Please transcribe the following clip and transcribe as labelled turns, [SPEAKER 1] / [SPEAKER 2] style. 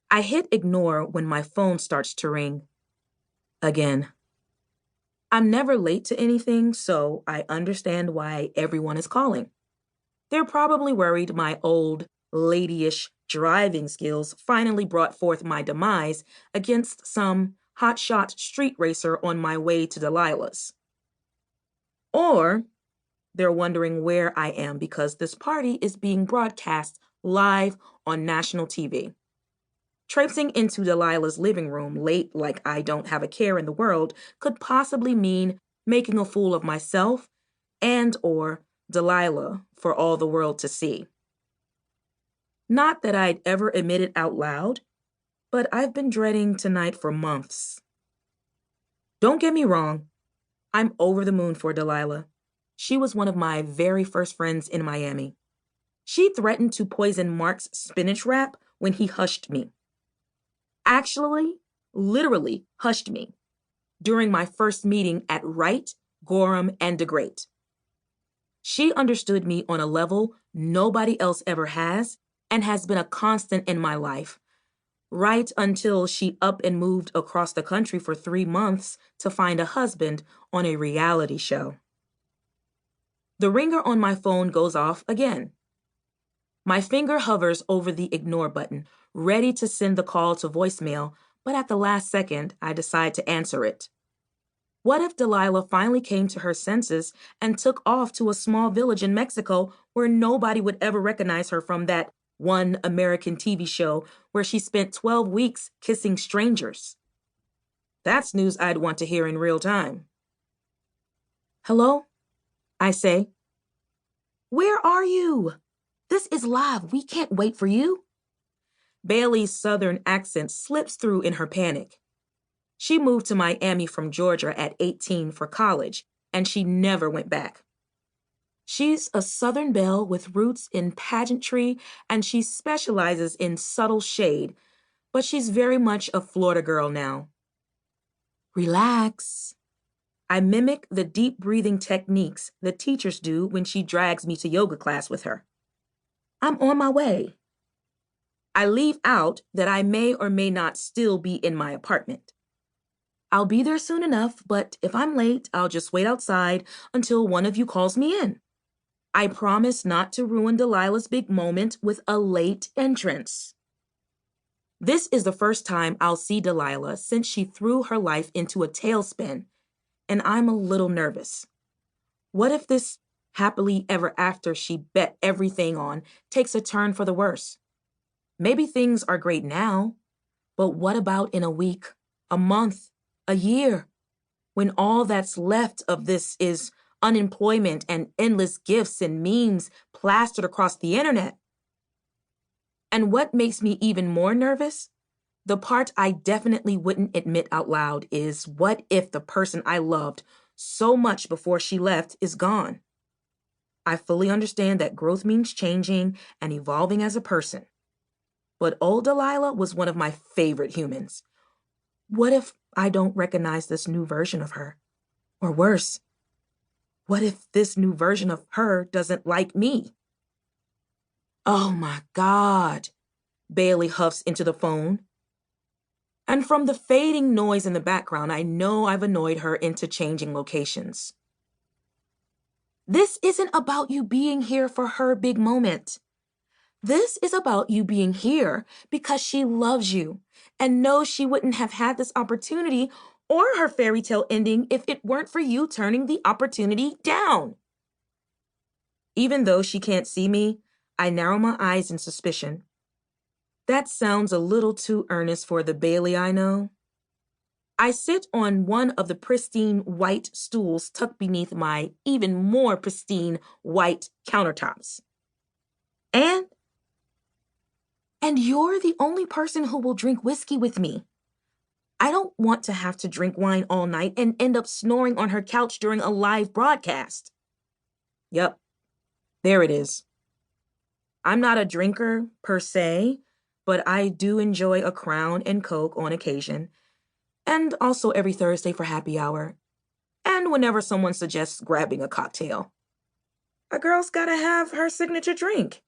[SPEAKER 1] I hit ignore when my phone starts to ring again. I'm never late to anything, so I understand why everyone is calling. They're probably worried my old, ladyish driving skills finally brought forth my demise against some hotshot street racer on my way to Delilah's. Or they're wondering where I am because this party is being broadcast live on national TV. Traipsing into Delilah's living room late like I don't have a care in the world could possibly mean making a fool of myself and or Delilah for all the world to see. Not that I'd ever admit it out loud, but I've been dreading tonight for months. Don't get me wrong, I'm over the moon for Delilah. She was one of my very first friends in Miami. She threatened to poison Mark's spinach wrap when he hushed me. Actually, literally hushed me during my first meeting at Wright, Gorham, and DeGrate. She understood me on a level nobody else ever has and has been a constant in my life, right until she up and moved across the country for 3 months to find a husband on a reality show. The ringer on my phone goes off again. My finger hovers over the ignore button, ready to send the call to voicemail, but at the last second, I decide to answer it. What if Delilah finally came to her senses and took off to a small village in Mexico where nobody would ever recognize her from that one American TV show where she spent 12 weeks kissing strangers? That's news I'd want to hear in real time. Hello? I say. Where are you? This is live. We can't wait for you. Bailey's southern accent slips through in her panic. She moved to Miami from Georgia at 18 for college, and she never went back. She's a Southern belle with roots in pageantry, and she specializes in subtle shade, but she's very much a Florida girl now. Relax. I mimic the deep breathing techniques the teachers do when she drags me to yoga class with her. I'm on my way. I leave out that I may or may not still be in my apartment. I'll be there soon enough, but if I'm late, I'll just wait outside until one of you calls me in. I promise not to ruin Delilah's big moment with a late entrance. This is the first time I'll see Delilah since she threw her life into a tailspin, and I'm a little nervous. What if this happily ever after she bet everything on takes a turn for the worse? Maybe things are great now, but what about in a week, a month, a year, when all that's left of this is unemployment and endless gifts and memes plastered across the internet? And what makes me even more nervous? The part I definitely wouldn't admit out loud is what if the person I loved so much before she left is gone? I fully understand that growth means changing and evolving as a person. But old Delilah was one of my favorite humans. What if I don't recognize this new version of her? Or worse, what if this new version of her doesn't like me? Oh my God, Bailey huffs into the phone. And from the fading noise in the background, I know I've annoyed her into changing locations. This isn't about you being here for her big moment. This is about you being here because she loves you and knows she wouldn't have had this opportunity or her fairy tale ending if it weren't for you turning the opportunity down. Even though she can't see me, I narrow my eyes in suspicion. That sounds a little too earnest for the Bailey I know. I sit on one of the pristine white stools tucked beneath my even more pristine white countertops. And you're the only person who will drink whiskey with me. I don't want to have to drink wine all night and end up snoring on her couch during a live broadcast. Yep, there it is. I'm not a drinker per se, but I do enjoy a Crown and Coke on occasion, and also every Thursday for happy hour, and whenever someone suggests grabbing a cocktail. A girl's gotta have her signature drink.